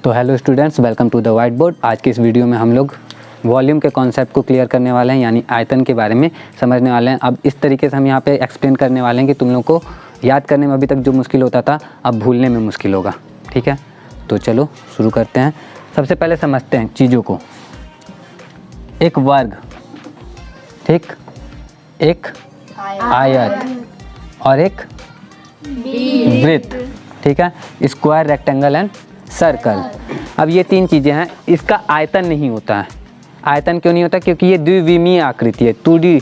तो hello students, welcome to the whiteboard. आज की इस वीडियो में हम लोग वॉल्यूम के कॉन्सेप्ट को क्लियर करने वाले हैं, यानी आयतन के बारे में समझने वाले हैं। अब इस तरीके से हम यहाँ पे एक्सप्लेन करने वाले हैं कि तुम लोग को याद करने में अभी तक जो मुश्किल होता था अब भूलने में मुश्किल होगा। ठीक है, तो चलो शुरू करते हैं। सबसे पहले समझते हैं चीज़ों को। एक वर्ग, ठीक, एक आयत और एक वृत्त, ठीक है, स्क्वायर, रेक्टेंगल एंड सर्कल। अब ये तीन चीज़ें हैं, इसका आयतन नहीं होता है। आयतन क्यों नहीं होता? क्योंकि ये द्विविमीय आकृति है, 2D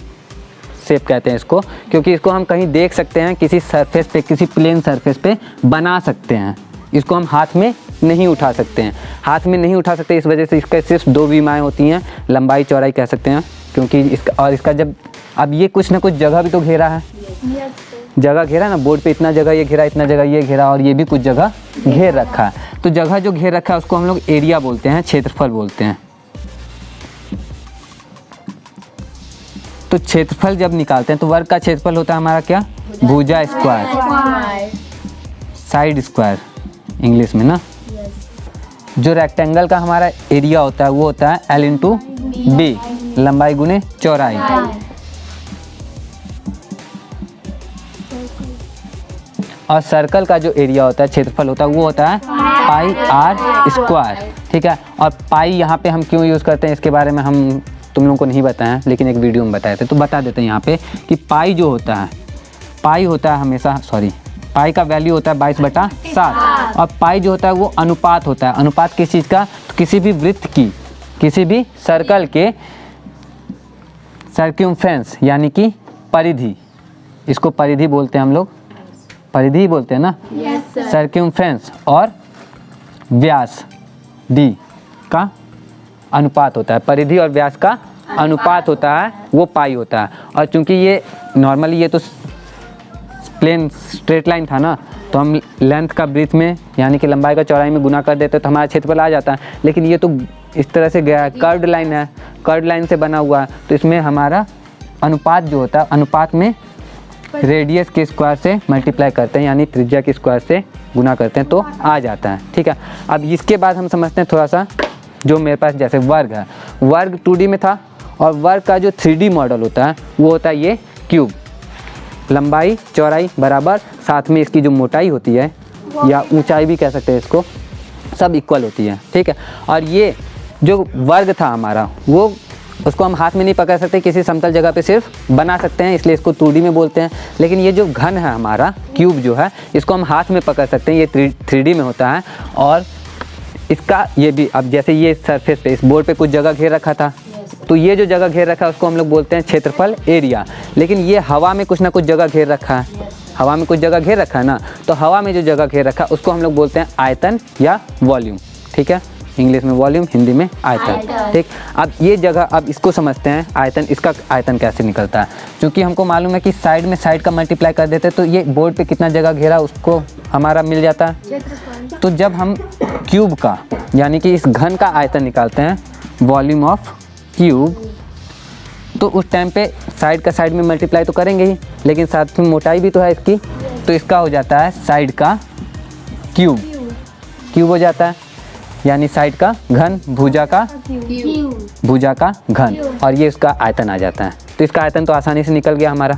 शेप कहते हैं इसको, क्योंकि इसको हम कहीं देख सकते हैं, किसी सरफेस पे, किसी प्लेन सरफेस पे बना सकते हैं। इसको हम हाथ में नहीं उठा सकते हैं, हाथ में नहीं उठा सकते, इस वजह से इसका सिर्फ दो विमाएँ होती हैं, लंबाई चौड़ाई कह सकते हैं। क्योंकि इसका जब अब ये कुछ ना कुछ जगह भी तो घेरा है, जगह घेरा ना, बोर्ड पे इतना जगह ये घेरा, इतना जगह ये घेरा, और ये भी कुछ जगह घेर रखा है। तो जगह जो घेर रखा है उसको हम लोग एरिया बोलते हैं, क्षेत्रफल बोलते हैं। तो क्षेत्रफल जब निकालते हैं तो वर्ग का क्षेत्रफल होता है हमारा क्या? भुजा स्क्वायर, साइड स्क्वायर इंग्लिश में ना। जो रेक्टेंगल का हमारा एरिया होता है वो होता है L इंटू B, लंबाई गुने चौड़ाई। और सर्कल का जो एरिया होता है, क्षेत्रफल होता है, वो होता है पाई R स्क्वायर। ठीक है, और पाई यहाँ पे हम क्यों यूज़ करते हैं इसके बारे में हम तुम लोगों को नहीं बताया, लेकिन एक वीडियो में बताए थे, तो बता देते हैं यहाँ पे कि पाई जो होता है, पाई होता है हमेशा, पाई का वैल्यू होता है 22/7। और पाई जो होता है वो अनुपात होता है। अनुपात किस चीज़ का? तो किसी भी वृत्त की, किसी भी सर्कल के सर्कमफ्रेंस यानी कि परिधि, इसको परिधि बोलते हैं हम लोग, परिधि बोलते हैं ना, सर्कमफ्रेंस और व्यास D का अनुपात होता है। परिधि और व्यास का अनुपात होता है, वो पाई होता है। और चूंकि ये नॉर्मली ये तो प्लेन स्ट्रेट लाइन था ना, तो हम लेंथ का ब्रीथ में यानी कि लंबाई का चौड़ाई में गुना कर देते तो हमारा क्षेत्रफल आ जाता है। लेकिन ये तो इस तरह से गया है, कर्व्ड लाइन है, कर्व्ड लाइन से बना हुआ है, तो इसमें हमारा अनुपात जो होता है, अनुपात में रेडियस के स्क्वायर से मल्टीप्लाई करते हैं, यानी त्रिज्या के स्क्वायर से गुना करते हैं तो आ जाता है। ठीक है, अब इसके बाद हम समझते हैं थोड़ा सा, जो मेरे पास जैसे वर्ग है, वर्ग 2D में था, और वर्ग का जो 3D मॉडल होता है वो होता है ये क्यूब। लंबाई चौड़ाई बराबर, साथ में इसकी जो मोटाई होती है या ऊंचाई भी कह सकते हैं इसको, सब इक्वल होती है। ठीक है, और ये जो वर्ग था हमारा, वो उसको हम हाथ में नहीं पकड़ सकते, किसी समतल जगह पे सिर्फ बना सकते हैं, इसलिए इसको 2D में बोलते हैं। लेकिन ये जो घन है हमारा, क्यूब जो है, इसको हम हाथ में पकड़ सकते हैं, ये 3D में होता है। और इसका ये भी, अब जैसे ये सरफेस पे, इस बोर्ड पे कुछ जगह घेर रखा था, तो ये जो जगह घेर रखा है उसको हम लोग बोलते हैं क्षेत्रफल, एरिया। लेकिन ये हवा में कुछ ना कुछ जगह घेर रखा है, हवा में कुछ जगह घेर रखा है ना, तो हवा में जो जगह घेर रखा है उसको हम लोग बोलते हैं आयतन या वॉल्यूम। ठीक है, इंग्लिश में वॉल्यूम, हिंदी में आयतन। ठीक, अब ये जगह, अब इसको समझते हैं आयतन। इसका आयतन कैसे निकलता है? क्योंकि हमको मालूम है कि साइड में साइड का मल्टीप्लाई कर देते तो ये बोर्ड पे कितना जगह घेरा उसको हमारा मिल जाता है। तो जब हम क्यूब का यानी कि इस घन का आयतन निकालते हैं, वॉल्यूम ऑफ क्यूब, तो उस टाइम पे साइड का साइड में मल्टीप्लाई तो करेंगे ही, लेकिन साथ में मोटाई भी तो है इसकी, तो इसका हो जाता है साइड का क्यूब, क्यूब हो जाता है, यानी साइड का घन, भुजा का घन, और ये उसका आयतन आ जाता है। तो इसका आयतन तो आसानी से निकल गया हमारा।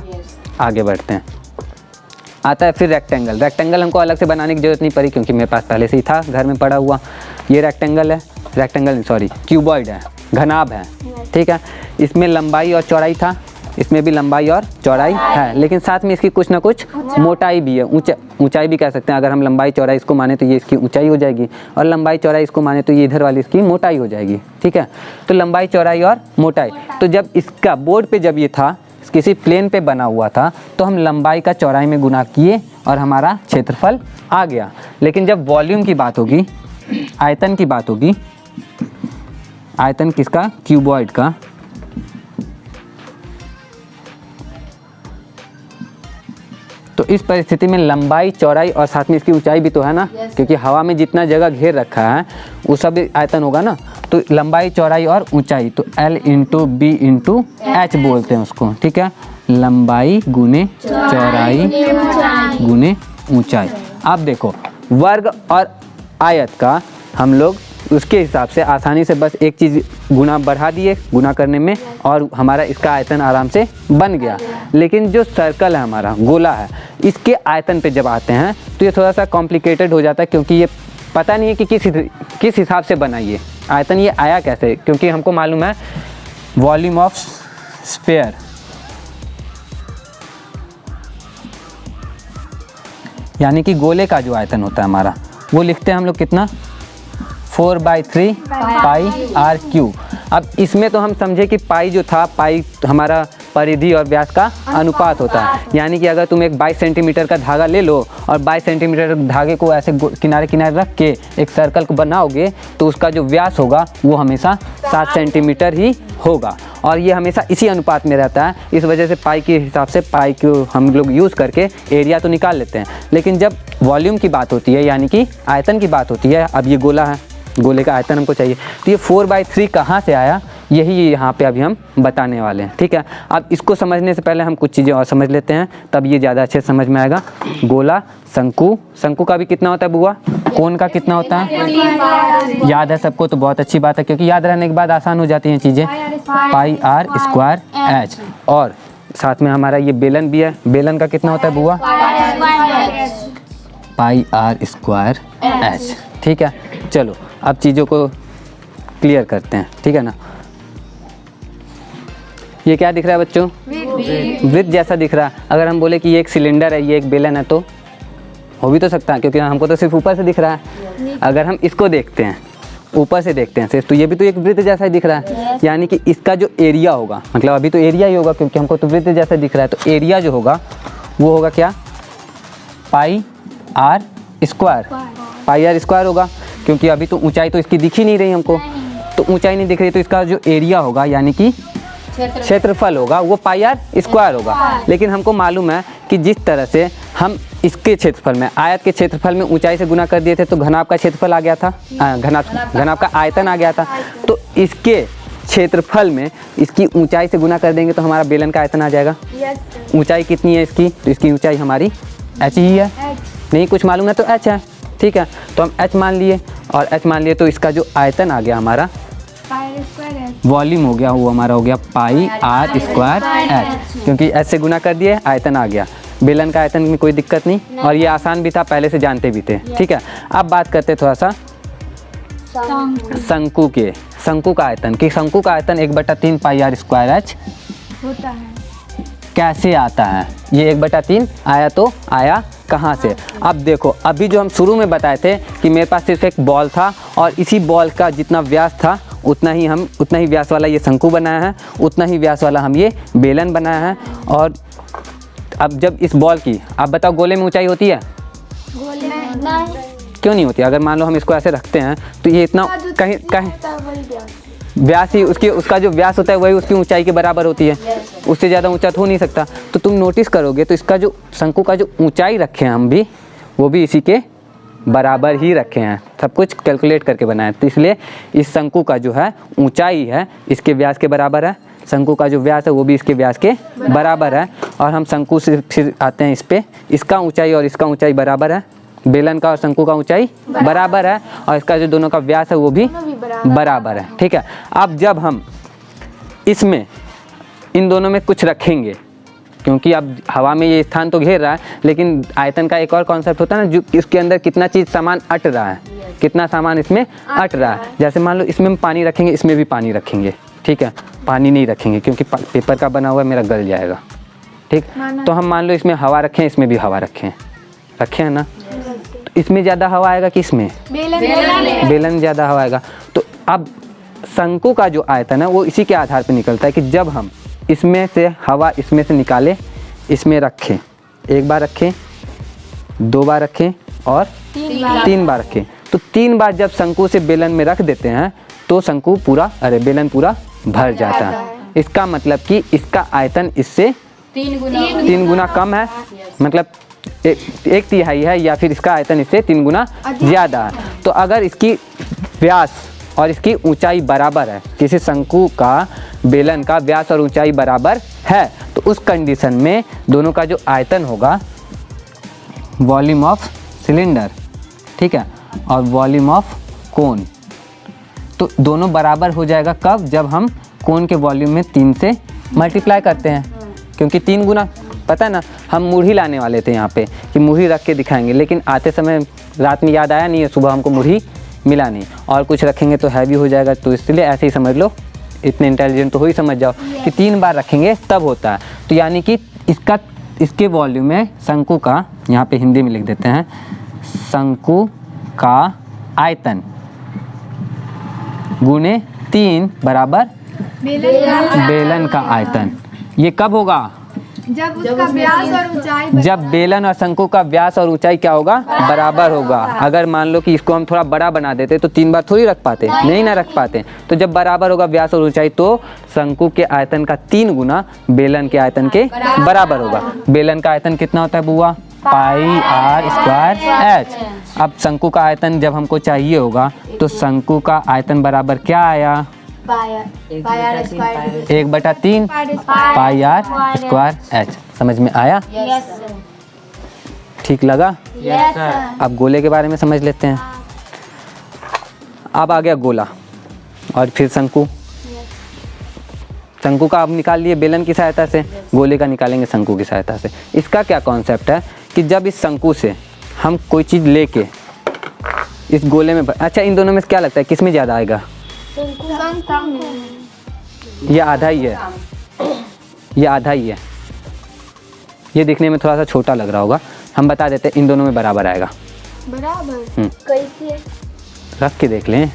आगे बढ़ते हैं, आता है फिर रेक्टेंगल। रेक्टेंगल हमको अलग से बनाने की जरूरत नहीं पड़ी, क्योंकि मेरे पास पहले से ही था घर में पड़ा हुआ। ये रेक्टेंगल है, क्यूबॉइड है, घनाभ है। ठीक है, इसमें लंबाई और चौड़ाई था, इसमें भी लंबाई और चौड़ाई है, लेकिन साथ में इसकी कुछ ना कुछ मोटाई भी है, ऊंचाई भी कह सकते हैं। अगर हम लंबाई चौड़ाई इसको माने तो ये इसकी ऊंचाई हो जाएगी, और लंबाई चौड़ाई इसको माने तो ये इधर वाली इसकी मोटाई हो जाएगी। ठीक है, तो लंबाई चौड़ाई और मोटाई। तो जब इसका बोर्ड पे जब ये था, किसी प्लेन पे बना हुआ था, तो हम लंबाई का चौड़ाई में गुना किए और हमारा क्षेत्रफल आ गया। लेकिन जब वॉल्यूम की बात होगी, आयतन की बात होगी, आयतन किसका? क्यूबॉइड का, तो इस परिस्थिति में लंबाई चौड़ाई और साथ में इसकी ऊंचाई भी तो है ना, क्योंकि हवा में जितना जगह घेर रखा है वो सब आयतन होगा ना। तो लंबाई चौड़ाई और ऊंचाई, तो L into B into H बोलते हैं उसको। ठीक है, लंबाई गुने चौड़ाई गुने ऊंचाई। आप देखो, वर्ग और आयत का हम लोग उसके हिसाब से आसानी से बस एक चीज़ गुना बढ़ा दिए गुना करने में, और हमारा इसका आयतन आराम से बन गया। लेकिन जो सर्कल है हमारा, गोला है, इसके आयतन पे जब आते हैं तो ये थोड़ा सा कॉम्प्लिकेटेड हो जाता है, क्योंकि ये पता नहीं है कि किस हिसाब से बना ये आयतन, ये आया कैसे। क्योंकि हमको मालूम है वॉल्यूम ऑफ स्फीयर, यानी कि गोले का जो आयतन होता है हमारा, वो लिखते हैं हम लोग कितना, 4/3 पाई आर क्यूब। अब इसमें तो हम समझे कि पाई जो था, पाई हमारा परिधि और व्यास का अनुपात होता है। यानी कि अगर तुम एक 22 सेंटीमीटर का धागा ले लो और 22 सेंटीमीटर धागे को ऐसे किनारे किनारे रख के एक सर्कल को बनाओगे, तो उसका जो व्यास होगा वो हमेशा 7 सेंटीमीटर ही होगा, और ये हमेशा इसी अनुपात में रहता है। इस वजह से पाई के हिसाब से पाई को हम लोग यूज़ करके एरिया तो निकाल लेते हैं। लेकिन जब वॉल्यूम की बात होती है, यानी कि आयतन की बात होती है, अब ये गोला है, गोले का आयतन हमको चाहिए, तो ये 4/3 कहाँ से आया, यही यहाँ पे अभी हम बताने वाले हैं। ठीक है, अब इसको समझने से पहले हम कुछ चीज़ें और समझ लेते हैं, तब ये ज़्यादा अच्छे समझ में आएगा। गोला, शंकु, शंकु का भी कितना होता है बुआ, कोण का कितना होता है, याद है सबको, तो बहुत अच्छी बात है, क्योंकि याद रहने के बाद आसान हो जाती हैं चीज़ें। पाई आर स्क्वायर एच, और साथ में हमारा ये बेलन भी है, बेलन का कितना होता है बुआ, पाई आर स्क्वायर एच। ठीक है, चलो अब चीज़ों को क्लियर करते हैं, ठीक है ना। ये क्या दिख रहा है बच्चों, वृत्त जैसा दिख रहा है। अगर हम बोले कि ये एक सिलेंडर है, ये एक बेलन है, तो हो भी तो सकता है, क्योंकि हमको तो सिर्फ ऊपर से दिख रहा है। अगर हम इसको देखते हैं, ऊपर से देखते हैं सिर्फ, तो ये भी तो एक वृत्त जैसा ही दिख रहा है। यानी कि इसका जो एरिया होगा, मतलब अभी तो एरिया ही होगा, क्योंकि हमको तो वृत्त जैसा दिख रहा है, तो एरिया जो होगा वो होगा क्या, pi R square, pi R square होगा, क्योंकि अभी तो ऊंचाई तो इसकी दिख ही नहीं रही हमको, तो ऊंचाई नहीं दिख रही, तो इसका जो एरिया होगा यानी कि क्षेत्रफल होगा वो पाई आर स्क्वायर होगा। लेकिन हमको मालूम है कि जिस तरह से हम इसके क्षेत्रफल में, आयत के क्षेत्रफल में ऊंचाई से गुना कर दिए थे, तो घनाभ का क्षेत्रफल आ गया था, घनाभ का आयतन आ गया था, तो इसके क्षेत्रफल में इसकी ऊंचाई से गुना कर देंगे तो हमारा बेलन का आयतन आ जाएगा। ऊंचाई कितनी है इसकी, तो इसकी ऊंचाई हमारी h ही है, नहीं कुछ मालूम है तो h है। ठीक है, तो हम h मान लिए, और h मान लिए, तो इसका जो आयतन आ गया हमारा, वॉल्यूम हो गया, वो हमारा हो गया पाई आर स्क्वायर एच, क्योंकि h से गुना कर दिए, आयतन आ गया। बेलन का आयतन में कोई दिक्कत नहीं, और ये आसान भी था, पहले से जानते भी थे। ठीक है, अब बात करते थोड़ा सा शंकु के, शंकु का आयतन, कि शंकु का आयतन 1/3 पाई आर स्क्वायर एच होता है। कैसे आता है ये 1/3 आया, तो आया कहाँ से। अब देखो, अभी जो हम शुरू में बताए थे कि मेरे पास सिर्फ एक बॉल था, और इसी बॉल का जितना व्यास था उतना ही व्यास वाला ये शंकु बनाया है, उतना ही व्यास वाला हम ये बेलन बनाया है। और अब जब इस बॉल की, आप बताओ गोले में ऊंचाई होती है, गोले में नहीं, क्यों नहीं होती। अगर मान लो हम इसको ऐसे रखते हैं, तो ये इतना कहीं व्यास ही, उसका जो व्यास होता है वही उसकी ऊंचाई के बराबर होती है, उससे ज़्यादा ऊंचा तो हो नहीं सकता। तो तुम नोटिस करोगे तो इसका जो शंकु का जो ऊंचाई रखे हैं हम भी, वो भी इसी के बराबर ही रखे हैं, सब कुछ कैलकुलेट करके बनाए। तो इसलिए इस शंकु का जो है ऊंचाई है इसके व्यास के बराबर है, शंकु का जो व्यास है वो भी इसके व्यास के बराबर है। और हम शंकु से फिर आते हैं इस पे, इसका ऊंचाई और इसका ऊंचाई बराबर है, बेलन का और शंकु का ऊंचाई बराबर है, और इसका जो दोनों का व्यास है वो भी बराबर है। ठीक है, अब जब हम इसमें इन दोनों में कुछ रखेंगे, क्योंकि अब हवा में ये स्थान तो घेर रहा है, लेकिन आयतन का एक और कॉन्सेप्ट होता है ना, जो इसके अंदर कितना चीज़ सामान अट रहा है, कितना सामान इसमें अट रहा है। जैसे मान लो इसमें हम पानी रखेंगे, इसमें भी पानी रखेंगे, ठीक है, पानी नहीं रखेंगे क्योंकि पेपर का बना हुआ मेरा गल जाएगा। ठीक, तो हम मान लो इसमें हवा रखें, इसमें भी हवा रखें हैं ना, तो इसमें ज़्यादा हवा आएगा कि इसमें, बेलन ज़्यादा हवा आएगा। तो अब शंकु का जो आयतन है वो इसी के आधार पर निकलता है कि जब हम इसमें से हवा इसमें से निकालें, इसमें रखें, एक बार रखें, 2 बार रखें और 3 बार रखें, तो 3 बार जब शंकु से बेलन में रख देते हैं तो शंकु पूरा, बेलन पूरा भर जाता है। इसका मतलब कि इसका आयतन इससे 3 गुना कम है, मतलब 1/3 है, या फिर इसका आयतन इससे 3 गुना ज़्यादा है। तो अगर इसकी व्यास और इसकी ऊंचाई बराबर है, किसी शंकु का बेलन का व्यास और ऊंचाई बराबर है, तो उस कंडीशन में दोनों का जो आयतन होगा, वॉल्यूम ऑफ सिलेंडर, ठीक है, और वॉल्यूम ऑफ कोण। तो दोनों बराबर हो जाएगा कब? जब हम कोण के वॉल्यूम में 3 से मल्टीप्लाई करते हैं, क्योंकि 3 गुना, पता है ना, हम मुरही लाने वाले थे यहाँ पे कि मुरही रख के दिखाएंगे, लेकिन आते समय रात में याद आया नहीं है, सुबह हमको मुरही मिला नहीं, और कुछ रखेंगे तो हैवी हो जाएगा, तो इसलिए ऐसे ही समझ लो, इतने इंटेलिजेंट तो हो ही समझ जाओ कि 3 बार रखेंगे तब होता है। तो यानी कि इसके वॉल्यूम में शंकु का, यहाँ पे हिंदी में लिख देते हैं, शंकु का आयतन गुने 3 बराबर बेलन का आयतन। ये कब होगा? जब उसका व्यास और ऊंचाई जब बेलन और शंकु का व्यास और ऊंचाई क्या होगा? बराबर होगा। अगर मान लो कि इसको हम थोड़ा बड़ा बना देते तो 3 बार थोड़ी रख पाते, नहीं ना रख पाते। तो जब बराबर होगा व्यास और ऊंचाई, तो शंकु के आयतन का 3 गुना बेलन के आयतन के बराबर होगा। बेलन का आयतन कितना होता है बुआ? पाई आर स्क्वायर एच। अब शंकु का आयतन जब हमको चाहिए होगा तो शंकु का आयतन बराबर क्या आया? 1/3 पाई आर स्क्वायर एच। समझ में आया? ठीक लगा? अब गोले के बारे में समझ लेते हैं। अब आ गया गोला और फिर शंकु। शंकु का अब निकाल लिए बेलन की सहायता से, गोले का निकालेंगे शंकु की सहायता से। इसका क्या कॉन्सेप्ट है कि जब इस शंकु से हम कोई चीज़ लेके इस गोले में, अच्छा इन दोनों में क्या लगता है किस में ज़्यादा आएगा? ये आधा ही है, ये आधा ही है। ये दिखने में थोड़ा सा छोटा लग रहा होगा, हम बता देते हैं इन दोनों में बराबर आएगा। बराबर कैसे? रख के देख लें,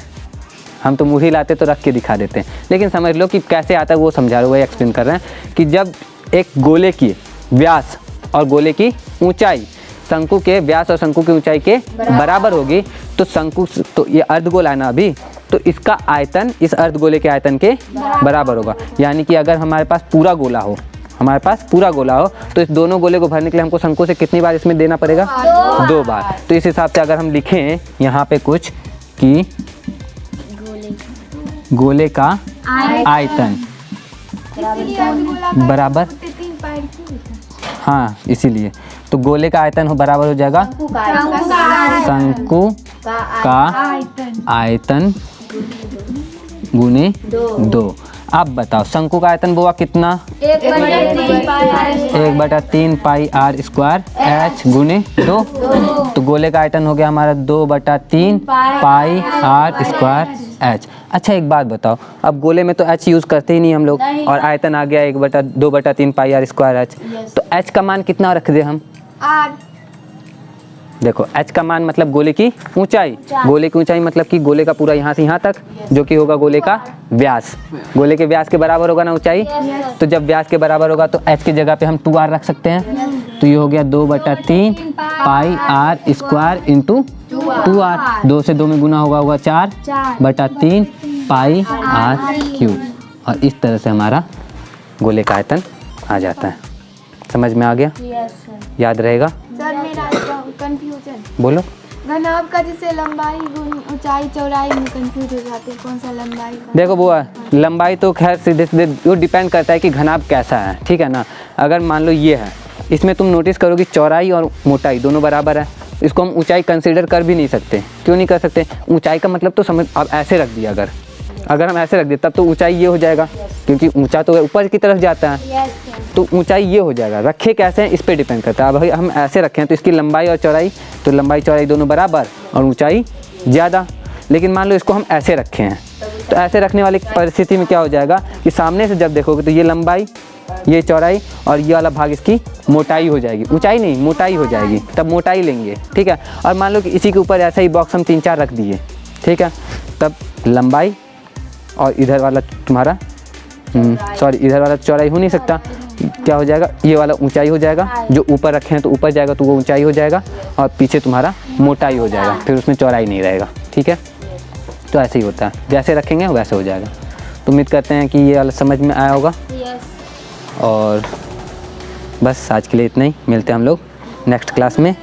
हम तो मुरही लाते तो रख के दिखा देते हैं, लेकिन समझ लो कि कैसे आता है वो समझा रहे, वही एक्सप्लेन कर रहे हैं कि जब एक गोले की व्यास और गोले की ऊंचाई शंकु के व्यास और शंकु की ऊंचाई के बराबर होगी, तो शंकु, तो ये अर्धगोला है ना अभी, तो इसका आयतन इस अर्धगोले के आयतन के बराबर होगा। यानी कि अगर हमारे पास पूरा गोला हो, हमारे पास पूरा गोला हो, तो इस दोनों गोले को भरने के लिए हमको शंकु से कितनी बार इसमें देना पड़ेगा? 2 बार। तो इस हिसाब से अगर हम लिखें यहाँ पे कुछ कि गोले का आयतन बराबर, हाँ इसीलिए तो गोले का आयतन बराबर हो जाएगा शंकु का आयतन गुने 2। अब बताओ शंकु का आयतन बुआ कितना? 1/3 पाई आर स्क्वायर एच गुने 2। तो गोले का आयतन हो गया हमारा 2/3 पाई आर स्क्वायर एच। अच्छा एक बात बताओ, अब गोले में तो एच यूज़ करते ही नहीं हम लोग, और आयतन आ गया 2/3 पाई आर स्क्वायर एच। तो एच का मान कितना रख दे हम? देखो एच का मान मतलब गोले की ऊंचाई, गोले की ऊंचाई मतलब कि गोले का पूरा यहाँ से यहाँ तक, जो कि होगा गोले का व्यास। गोले के व्यास के बराबर होगा ना ऊंचाई, तो जब व्यास के बराबर होगा तो एच की जगह पे हम 2r रख सकते हैं। तो ये हो गया 2/3 पाई आर स्क्वायर इंटू 2r। 2 से 2 में गुना होगा 4/3 पाई आर क्यूब। और इस तरह से हमारा गोले का आयतन आ जाता है। समझ में आ गया? याद रहेगा? सर मेरा कंफ्यूजन, बोलो। घनाभ का जैसे लंबाई ऊंचाई चौड़ाई में कंफ्यूज हो जाते हैं, कौन सा लंबाई का? देखो बुआ, लंबाई तो खैर सीधे सीधे वो डिपेंड करता है कि घनाभ कैसा है, ठीक है ना। अगर मान लो ये है, इसमें तुम नोटिस करोगे चौड़ाई और मोटाई दोनों बराबर है, इसको हम ऊंचाई कंसीडर कर भी नहीं सकते। क्यों नहीं कर सकते? ऊंचाई का मतलब तो समझ, अब ऐसे रख दिया अगर हम ऐसे रख दिए तब तो ऊंचाई ये हो जाएगा, क्योंकि ऊंचा तो ऊपर की तरफ जाता है, तो ऊंचाई ये हो जाएगा। रखे कैसे हैं इस पे डिपेंड करता है। अब भाई हम ऐसे रखें तो इसकी लंबाई और चौड़ाई, तो लंबाई चौड़ाई दोनों बराबर और ऊंचाई ज़्यादा। लेकिन मान लो इसको हम ऐसे रखे हैं, तो ऐसे रखने वाली परिस्थिति में क्या हो जाएगा कि सामने से जब देखोगे तो ये लंबाई, ये चौड़ाई और ये वाला भाग इसकी मोटाई हो जाएगी, ऊंचाई नहीं मोटाई हो जाएगी, तब मोटाई लेंगे, ठीक है। और मान लो कि इसी के ऊपर ऐसा ही बॉक्स हम 3-4 रख दिए, ठीक है, तब लंबाई और इधर वाला तुम्हारा सॉरी इधर वाला चौड़ाई हो नहीं सकता, क्या हो जाएगा, ये वाला ऊंचाई हो जाएगा, जो ऊपर रखे हैं तो ऊपर जाएगा तो वो ऊंचाई हो जाएगा, और पीछे तुम्हारा मोटाई हो जाएगा, फिर उसमें चौड़ाई नहीं रहेगा, ठीक है। तो ऐसे ही होता है, जैसे रखेंगे वैसे हो जाएगा। तो उम्मीद करते हैं कि ये वाला समझ में आया होगा। और बस आज के लिए इतना ही, मिलते हैं हम लोग नेक्स्ट क्लास में।